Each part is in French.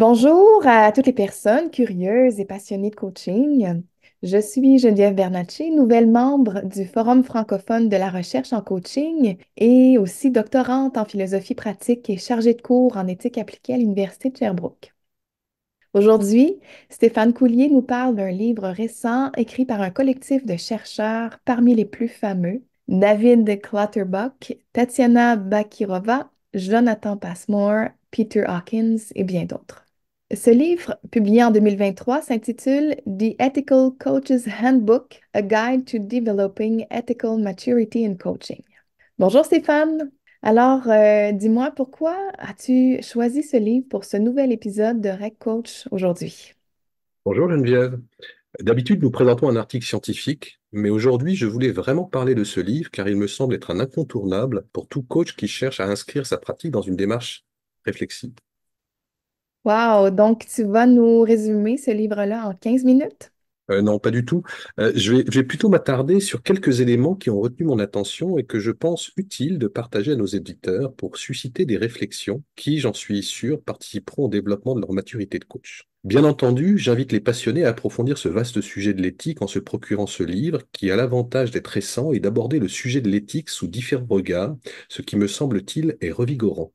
Bonjour à toutes les personnes curieuses et passionnées de coaching. Je suis Geneviève Bernatchez, nouvelle membre du Forum francophone de la recherche en coaching et aussi doctorante en philosophie pratique et chargée de cours en éthique appliquée à l'Université de Sherbrooke. Aujourd'hui, Stéphane Coulier nous parle d'un livre récent écrit par un collectif de chercheurs parmi les plus fameux, David Clutterbuck, Tatiana Bakirova, Jonathan Passmore, Peter Hawkins et bien d'autres. Ce livre, publié en 2023, s'intitule The Ethical Coach's Handbook, A Guide to Developing Ethical Maturity in Coaching. Bonjour Stéphane. Alors, dis-moi, pourquoi as-tu choisi ce livre pour ce nouvel épisode de Rec Coach aujourd'hui? Bonjour Geneviève. D'habitude, nous présentons un article scientifique, mais aujourd'hui, je voulais vraiment parler de ce livre car il me semble être un incontournable pour tout coach qui cherche à inscrire sa pratique dans une démarche réflexive. Wow, donc tu vas nous résumer ce livre-là en 15 minutes? Non, pas du tout. Je vais plutôt m'attarder sur quelques éléments qui ont retenu mon attention et que je pense utile de partager à nos éditeurs pour susciter des réflexions qui, j'en suis sûr, participeront au développement de leur maturité de coach. Bien entendu, j'invite les passionnés à approfondir ce vaste sujet de l'éthique en se procurant ce livre qui a l'avantage d'être récent et d'aborder le sujet de l'éthique sous différents regards, ce qui me semble-t-il est revigorant.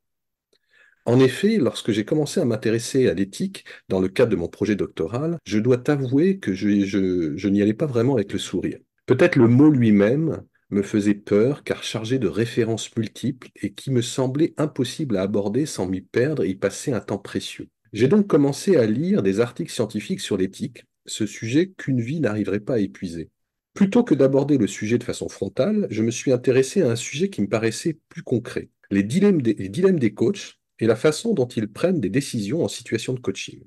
En effet, lorsque j'ai commencé à m'intéresser à l'éthique dans le cadre de mon projet doctoral, je dois t'avouer que je n'y allais pas vraiment avec le sourire. Peut-être le mot lui-même me faisait peur car chargé de références multiples et qui me semblait impossible à aborder sans m'y perdre et y passer un temps précieux. J'ai donc commencé à lire des articles scientifiques sur l'éthique, ce sujet qu'une vie n'arriverait pas à épuiser. Plutôt que d'aborder le sujet de façon frontale, je me suis intéressé à un sujet qui me paraissait plus concret, les dilemmes des coachs et la façon dont ils prennent des décisions en situation de coaching.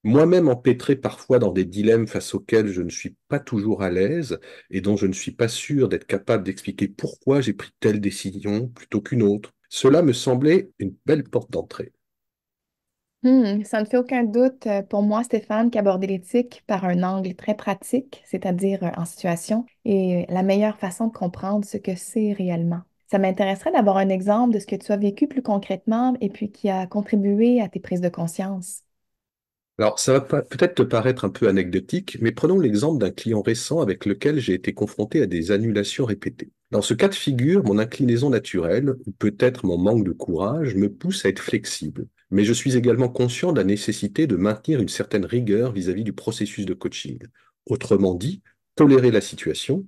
Moi-même empêtré parfois dans des dilemmes face auxquels je ne suis pas toujours à l'aise et dont je ne suis pas sûr d'être capable d'expliquer pourquoi j'ai pris telle décision plutôt qu'une autre, cela me semblait une belle porte d'entrée. Ça ne fait aucun doute pour moi, Stéphane, qu'aborder l'éthique par un angle très pratique, c'est-à-dire en situation, est la meilleure façon de comprendre ce que c'est réellement. Ça m'intéresserait d'avoir un exemple de ce que tu as vécu plus concrètement et puis qui a contribué à tes prises de conscience. Alors, ça va peut-être te paraître un peu anecdotique, mais prenons l'exemple d'un client récent avec lequel j'ai été confronté à des annulations répétées. Dans ce cas de figure, mon inclinaison naturelle, ou peut-être mon manque de courage, me pousse à être flexible. Mais je suis également conscient de la nécessité de maintenir une certaine rigueur vis-à-vis du processus de coaching. Autrement dit, tolérer la situation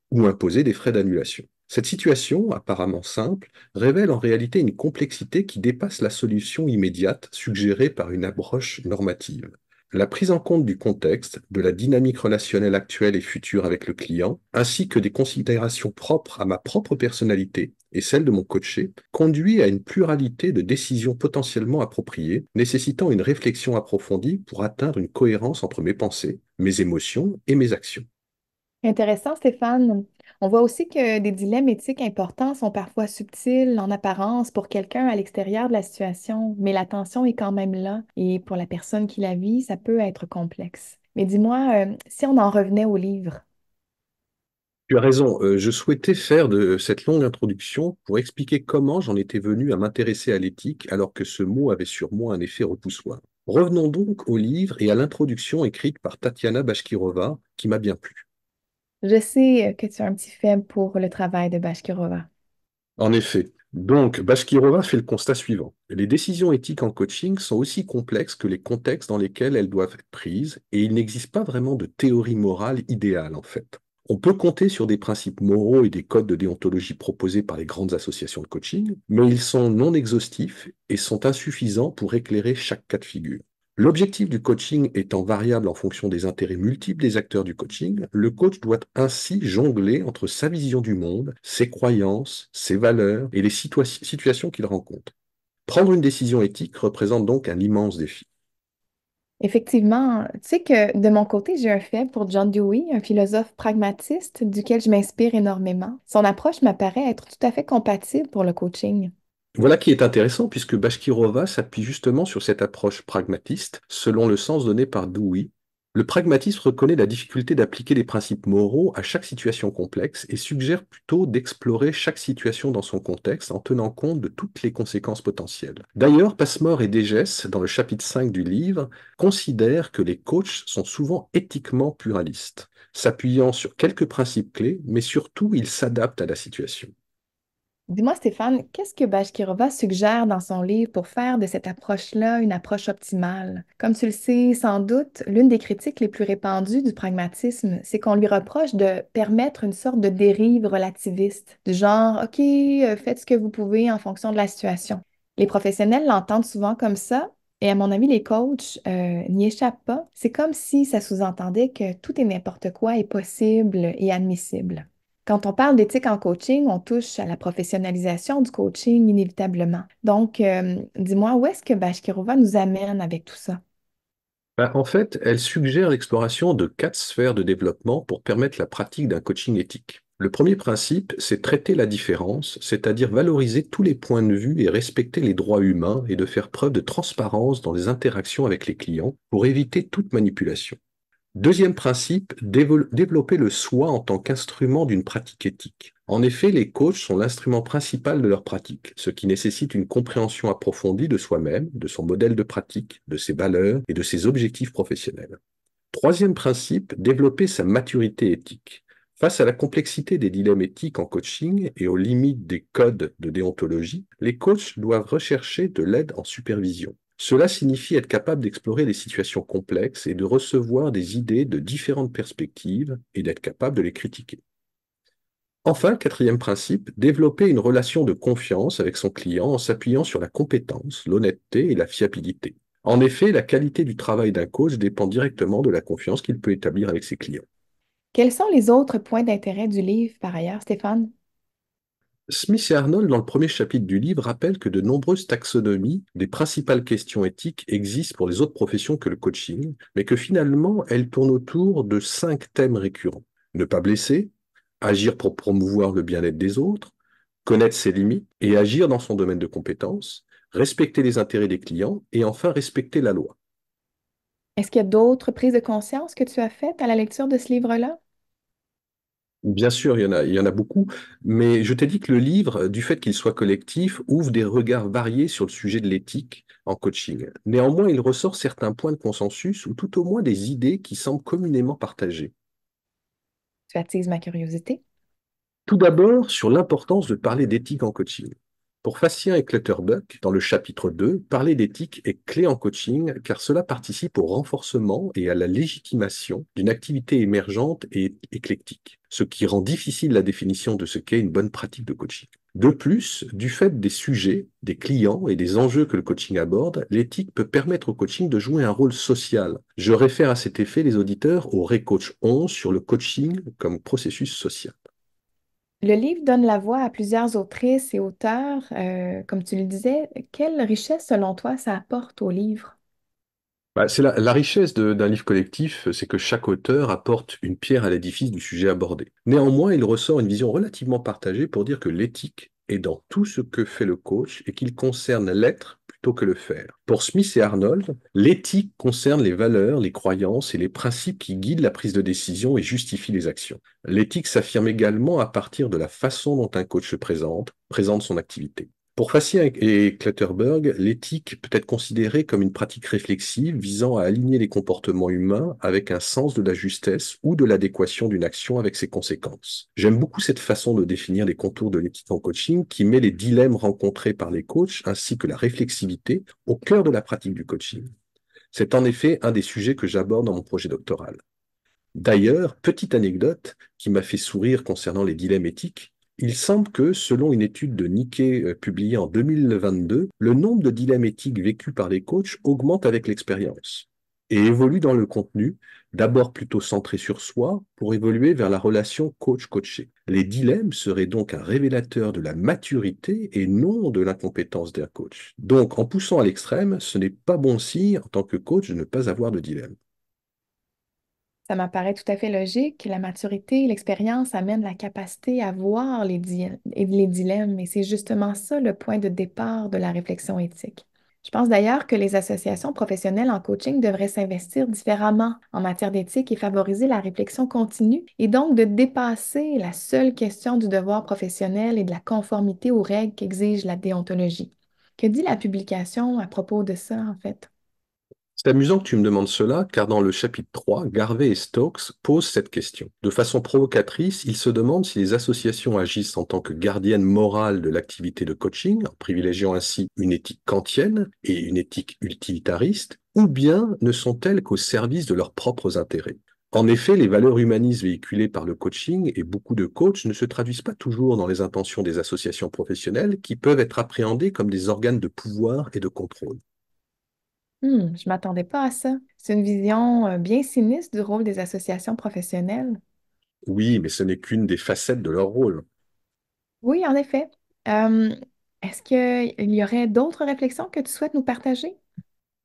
ou imposer des frais d'annulation. Cette situation, apparemment simple, révèle en réalité une complexité qui dépasse la solution immédiate suggérée par une approche normative. La prise en compte du contexte, de la dynamique relationnelle actuelle et future avec le client, ainsi que des considérations propres à ma propre personnalité et celle de mon coaché, conduit à une pluralité de décisions potentiellement appropriées, nécessitant une réflexion approfondie pour atteindre une cohérence entre mes pensées, mes émotions et mes actions. Intéressant, Stéphane. On voit aussi que des dilemmes éthiques importants sont parfois subtils en apparence pour quelqu'un à l'extérieur de la situation, mais la tension est quand même là et pour la personne qui la vit, ça peut être complexe. Mais dis-moi, si on en revenait au livre. Tu as raison, je souhaitais faire de cette longue introduction pour expliquer comment j'en étais venu à m'intéresser à l'éthique alors que ce mot avait sur moi un effet repoussoir. Revenons donc au livre et à l'introduction écrite par Tatiana Bashkirova qui m'a bien plu. Je sais que tu as un petit faible pour le travail de Bashkirova. En effet, donc Bashkirova fait le constat suivant. Les décisions éthiques en coaching sont aussi complexes que les contextes dans lesquels elles doivent être prises et il n'existe pas vraiment de théorie morale idéale en fait. On peut compter sur des principes moraux et des codes de déontologie proposés par les grandes associations de coaching, mais ils sont non exhaustifs et sont insuffisants pour éclairer chaque cas de figure. L'objectif du coaching étant variable en fonction des intérêts multiples des acteurs du coaching, le coach doit ainsi jongler entre sa vision du monde, ses croyances, ses valeurs et les situations qu'il rencontre. Prendre une décision éthique représente donc un immense défi. Effectivement, tu sais que de mon côté, j'ai un faible pour John Dewey, un philosophe pragmatiste duquel je m'inspire énormément. Son approche m'apparaît être tout à fait compatible pour le coaching. Voilà qui est intéressant puisque Bashkirova s'appuie justement sur cette approche pragmatiste selon le sens donné par Dewey. Le pragmatisme reconnaît la difficulté d'appliquer les principes moraux à chaque situation complexe et suggère plutôt d'explorer chaque situation dans son contexte en tenant compte de toutes les conséquences potentielles. D'ailleurs, Passmore et Degès, dans le chapitre 5 du livre, considèrent que les coachs sont souvent éthiquement pluralistes, s'appuyant sur quelques principes clés, mais surtout ils s'adaptent à la situation. Dis-moi, Stéphane, qu'est-ce que Bashkirova suggère dans son livre pour faire de cette approche-là une approche optimale? Comme tu le sais sans doute, l'une des critiques les plus répandues du pragmatisme, c'est qu'on lui reproche de permettre une sorte de dérive relativiste, du genre, OK, faites ce que vous pouvez en fonction de la situation. Les professionnels l'entendent souvent comme ça, et à mon avis, les coachs n'y échappent pas. C'est comme si ça sous-entendait que tout et n'importe quoi est possible et admissible. Quand on parle d'éthique en coaching, on touche à la professionnalisation du coaching inévitablement. Donc, dis-moi, où est-ce que Bashkirova nous amène avec tout ça? En fait, elle suggère l'exploration de 4 sphères de développement pour permettre la pratique d'un coaching éthique. Le premier principe, c'est traiter la différence, c'est-à-dire valoriser tous les points de vue et respecter les droits humains et de faire preuve de transparence dans les interactions avec les clients pour éviter toute manipulation. Deuxième principe, développer le soi en tant qu'instrument d'une pratique éthique. En effet, les coachs sont l'instrument principal de leur pratique, ce qui nécessite une compréhension approfondie de soi-même, de son modèle de pratique, de ses valeurs et de ses objectifs professionnels. Troisième principe, développer sa maturité éthique. Face à la complexité des dilemmes éthiques en coaching et aux limites des codes de déontologie, les coachs doivent rechercher de l'aide en supervision. Cela signifie être capable d'explorer des situations complexes et de recevoir des idées de différentes perspectives et d'être capable de les critiquer. Enfin, quatrième principe, développer une relation de confiance avec son client en s'appuyant sur la compétence, l'honnêteté et la fiabilité. En effet, la qualité du travail d'un coach dépend directement de la confiance qu'il peut établir avec ses clients. Quels sont les autres points d'intérêt du livre, par ailleurs, Stéphane? Smith et Arnold, dans le premier chapitre du livre, rappellent que de nombreuses taxonomies des principales questions éthiques existent pour les autres professions que le coaching, mais que finalement, elles tournent autour de 5 thèmes récurrents. Ne pas blesser, agir pour promouvoir le bien-être des autres, connaître ses limites et agir dans son domaine de compétences, respecter les intérêts des clients et enfin respecter la loi. Est-ce qu'il y a d'autres prises de conscience que tu as faites à la lecture de ce livre-là? Bien sûr, il y en a beaucoup, mais je t'ai dit que le livre, du fait qu'il soit collectif, ouvre des regards variés sur le sujet de l'éthique en coaching. Néanmoins, il ressort certains points de consensus ou tout au moins des idées qui semblent communément partagées. Tu attises ma curiosité. Tout d'abord, sur l'importance de parler d'éthique en coaching. Pour Facien et Clutterbuck, dans le chapitre 2, parler d'éthique est clé en coaching car cela participe au renforcement et à la légitimation d'une activité émergente et éclectique, ce qui rend difficile la définition de ce qu'est une bonne pratique de coaching. De plus, du fait des sujets, des clients et des enjeux que le coaching aborde, l'éthique peut permettre au coaching de jouer un rôle social. Je réfère à cet effet les auditeurs au Recoach 11 sur le coaching comme processus social. Le livre donne la voix à plusieurs autrices et auteurs. Comme tu le disais, quelle richesse, selon toi, ça apporte au livre? C'est la richesse d'un livre collectif, c'est que chaque auteur apporte une pierre à l'édifice du sujet abordé. Néanmoins, il ressort une vision relativement partagée pour dire que l'éthique est dans tout ce que fait le coach et qu'il concerne l'être plutôt que le faire. Pour Smith et Arnold, l'éthique concerne les valeurs, les croyances et les principes qui guident la prise de décision et justifient les actions. L'éthique s'affirme également à partir de la façon dont un coach se présente son activité. Pour Facien et Clutterberg, l'éthique peut être considérée comme une pratique réflexive visant à aligner les comportements humains avec un sens de la justesse ou de l'adéquation d'une action avec ses conséquences. J'aime beaucoup cette façon de définir les contours de l'éthique en coaching qui met les dilemmes rencontrés par les coachs ainsi que la réflexivité au cœur de la pratique du coaching. C'est en effet un des sujets que j'aborde dans mon projet doctoral. D'ailleurs, petite anecdote qui m'a fait sourire concernant les dilemmes éthiques, il semble que, selon une étude de Nikkei publiée en 2022, le nombre de dilemmes éthiques vécus par les coachs augmente avec l'expérience et évolue dans le contenu, d'abord plutôt centré sur soi, pour évoluer vers la relation coach-coaché. Les dilemmes seraient donc un révélateur de la maturité et non de l'incompétence d'un coach. Donc, en poussant à l'extrême, ce n'est pas bon signe en tant que coach de ne pas avoir de dilemme. Ça m'apparaît tout à fait logique. La maturité et l'expérience amènent la capacité à voir les dilemmes, et c'est justement ça le point de départ de la réflexion éthique. Je pense d'ailleurs que les associations professionnelles en coaching devraient s'investir différemment en matière d'éthique et favoriser la réflexion continue et donc de dépasser la seule question du devoir professionnel et de la conformité aux règles qu'exige la déontologie. Que dit la publication à propos de ça, en fait? C'est amusant que tu me demandes cela, car dans le chapitre 3, Garvey et Stokes posent cette question. De façon provocatrice, ils se demandent si les associations agissent en tant que gardiennes morales de l'activité de coaching, en privilégiant ainsi une éthique kantienne et une éthique utilitariste, ou bien ne sont-elles qu'au service de leurs propres intérêts. En effet, les valeurs humanistes véhiculées par le coaching et beaucoup de coachs ne se traduisent pas toujours dans les intentions des associations professionnelles qui peuvent être appréhendées comme des organes de pouvoir et de contrôle. Je m'attendais pas à ça. C'est une vision bien sinistre du rôle des associations professionnelles. Oui, mais ce n'est qu'une des facettes de leur rôle. Oui, en effet. Euh, Est-ce qu'il y aurait d'autres réflexions que tu souhaites nous partager?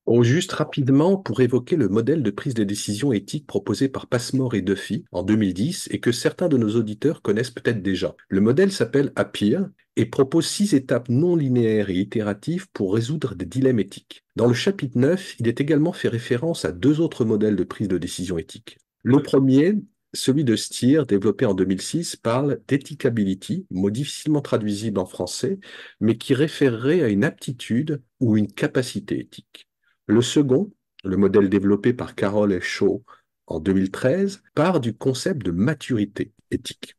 Au juste rapidement pour évoquer le modèle de prise de décision éthique proposé par Passmore et Duffy en 2010 et que certains de nos auditeurs connaissent peut-être déjà. Le modèle s'appelle APPEAR et propose 6 étapes non linéaires et itératives pour résoudre des dilemmes éthiques. Dans le chapitre 9, il est également fait référence à 2 autres modèles de prise de décision éthique. Le premier, celui de Steer, développé en 2006, parle d'ethicability, mot difficilement traduisible en français, mais qui référerait à une aptitude ou une capacité éthique. Le second, le modèle développé par Carroll et Shaw en 2013, part du concept de maturité éthique.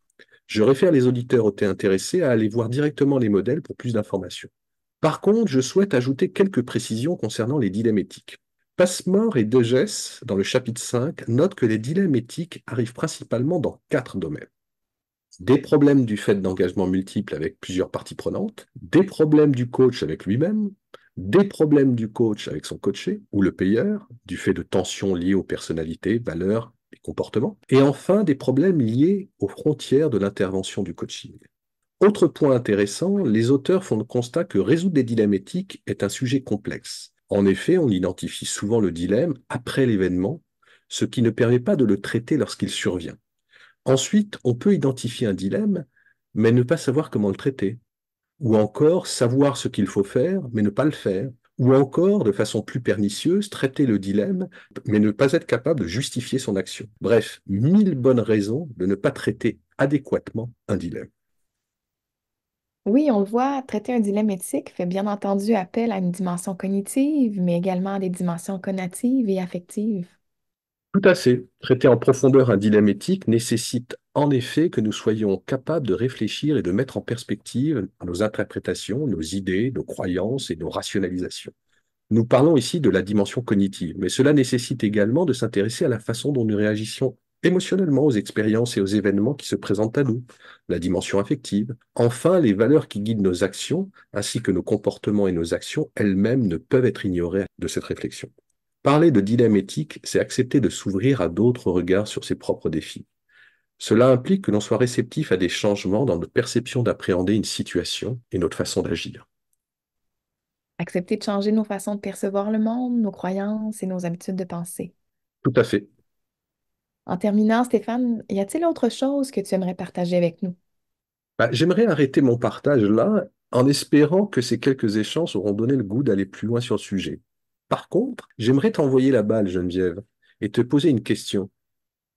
Je réfère les auditeurs intéressés à aller voir directement les modèles pour plus d'informations. Par contre, je souhaite ajouter quelques précisions concernant les dilemmes éthiques. Passmore et Degès, dans le chapitre 5, notent que les dilemmes éthiques arrivent principalement dans 4 domaines. Des problèmes du fait d'engagement multiple avec plusieurs parties prenantes, des problèmes du coach avec lui-même, des problèmes du coach avec son coaché ou le payeur, du fait de tensions liées aux personnalités, valeurs et comportements, et enfin des problèmes liés aux frontières de l'intervention du coaching. Autre point intéressant, les auteurs font le constat que résoudre des dilemmes éthiques est un sujet complexe. En effet, on identifie souvent le dilemme après l'événement, ce qui ne permet pas de le traiter lorsqu'il survient. Ensuite, on peut identifier un dilemme, mais ne pas savoir comment le traiter. Ou encore savoir ce qu'il faut faire, mais ne pas le faire. Ou encore, de façon plus pernicieuse, traiter le dilemme, mais ne pas être capable de justifier son action. Bref, 1000 bonnes raisons de ne pas traiter adéquatement un dilemme. Oui, on le voit, traiter un dilemme éthique fait bien entendu appel à une dimension cognitive, mais également à des dimensions connatives et affectives. Tout à fait. Traiter en profondeur un dilemme éthique nécessite en effet que nous soyons capables de réfléchir et de mettre en perspective nos interprétations, nos idées, nos croyances et nos rationalisations. Nous parlons ici de la dimension cognitive, mais cela nécessite également de s'intéresser à la façon dont nous réagissons émotionnellement aux expériences et aux événements qui se présentent à nous, la dimension affective. Enfin, les valeurs qui guident nos actions, ainsi que nos comportements et nos actions elles-mêmes ne peuvent être ignorées de cette réflexion. Parler de dilemme éthique, c'est accepter de s'ouvrir à d'autres regards sur ses propres défis. Cela implique que l'on soit réceptif à des changements dans notre perception d'appréhender une situation et notre façon d'agir. Accepter de changer nos façons de percevoir le monde, nos croyances et nos habitudes de pensée. Tout à fait. En terminant, Stéphane, y a-t-il autre chose que tu aimerais partager avec nous? J'aimerais arrêter mon partage là en espérant que ces quelques échanges auront donné le goût d'aller plus loin sur le sujet. Par contre, j'aimerais t'envoyer la balle, Geneviève, et te poser une question.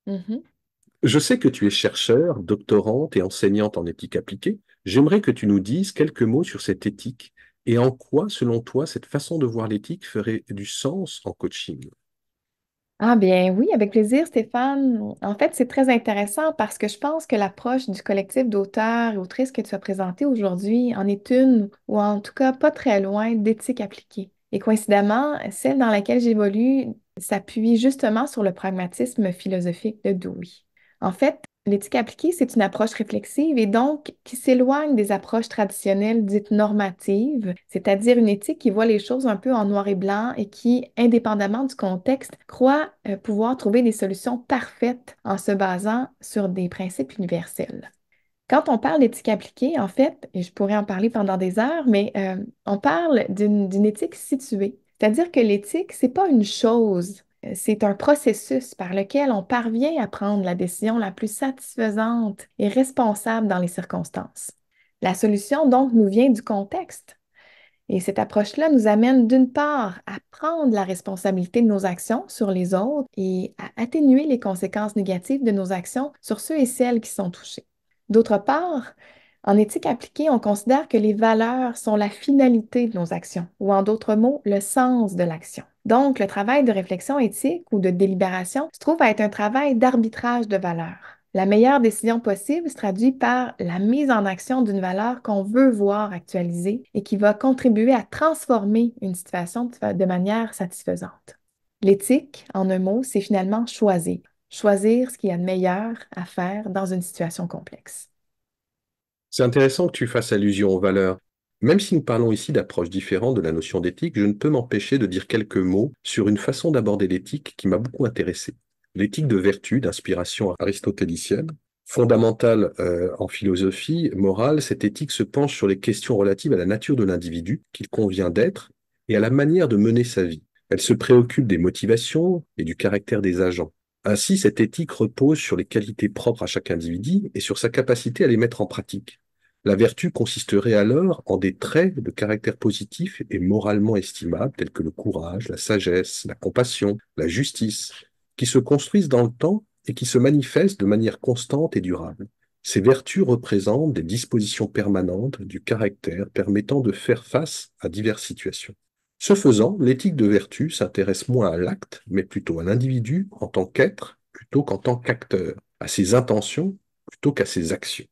Mhm. Je sais que tu es chercheur, doctorante et enseignante en éthique appliquée. J'aimerais que tu nous dises quelques mots sur cette éthique et en quoi, selon toi, cette façon de voir l'éthique ferait du sens en coaching. Ah bien oui, avec plaisir, Stéphane. En fait, c'est très intéressant parce que je pense que l'approche du collectif d'auteurs et autrices que tu as présenté aujourd'hui en est une, ou en tout cas pas très loin, d'éthique appliquée. Et coïncidemment, celle dans laquelle j'évolue s'appuie justement sur le pragmatisme philosophique de Dewey. En fait, l'éthique appliquée, c'est une approche réflexive et donc qui s'éloigne des approches traditionnelles dites normatives, c'est-à-dire une éthique qui voit les choses un peu en noir et blanc et qui, indépendamment du contexte, croit pouvoir trouver des solutions parfaites en se basant sur des principes universels. Quand on parle d'éthique appliquée, en fait, et je pourrais en parler pendant des heures, mais on parle d'une éthique située. C'est-à-dire que l'éthique, c'est pas une chose, c'est un processus par lequel on parvient à prendre la décision la plus satisfaisante et responsable dans les circonstances. La solution, donc, nous vient du contexte. Et cette approche-là nous amène d'une part à prendre la responsabilité de nos actions sur les autres et à atténuer les conséquences négatives de nos actions sur ceux et celles qui sont touchés. D'autre part, en éthique appliquée, on considère que les valeurs sont la finalité de nos actions, ou en d'autres mots, le sens de l'action. Donc, le travail de réflexion éthique ou de délibération se trouve à être un travail d'arbitrage de valeurs. La meilleure décision possible se traduit par la mise en action d'une valeur qu'on veut voir actualisée et qui va contribuer à transformer une situation de manière satisfaisante. L'éthique, en un mot, c'est finalement choisir. Choisir ce qu'il y a de meilleur à faire dans une situation complexe. C'est intéressant que tu fasses allusion aux valeurs. Même si nous parlons ici d'approches différentes de la notion d'éthique, je ne peux m'empêcher de dire quelques mots sur une façon d'aborder l'éthique qui m'a beaucoup intéressé. L'éthique de vertu, d'inspiration aristotélicienne, fondamentale en philosophie morale, cette éthique se penche sur les questions relatives à la nature de l'individu qu'il convient d'être et à la manière de mener sa vie. Elle se préoccupe des motivations et du caractère des agents. Ainsi, cette éthique repose sur les qualités propres à chaque individu et sur sa capacité à les mettre en pratique. La vertu consisterait alors en des traits de caractère positifs et moralement estimables tels que le courage, la sagesse, la compassion, la justice, qui se construisent dans le temps et qui se manifestent de manière constante et durable. Ces vertus représentent des dispositions permanentes du caractère permettant de faire face à diverses situations. Ce faisant, l'éthique de vertu s'intéresse moins à l'acte, mais plutôt à l'individu en tant qu'être plutôt qu'en tant qu'acteur, à ses intentions plutôt qu'à ses actions.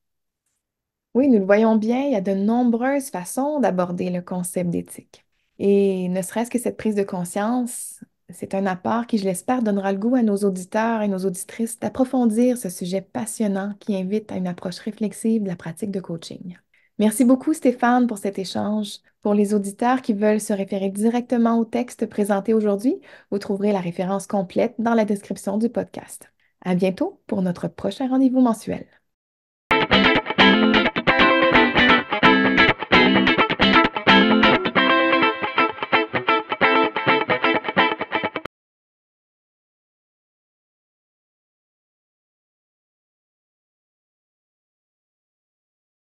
Oui, nous le voyons bien, il y a de nombreuses façons d'aborder le concept d'éthique. Et ne serait-ce que cette prise de conscience, c'est un apport qui, je l'espère, donnera le goût à nos auditeurs et nos auditrices d'approfondir ce sujet passionnant qui invite à une approche réflexive de la pratique de coaching. Merci beaucoup, Stéphane, pour cet échange. Pour les auditeurs qui veulent se référer directement au texte présenté aujourd'hui, vous trouverez la référence complète dans la description du podcast. À bientôt pour notre prochain rendez-vous mensuel.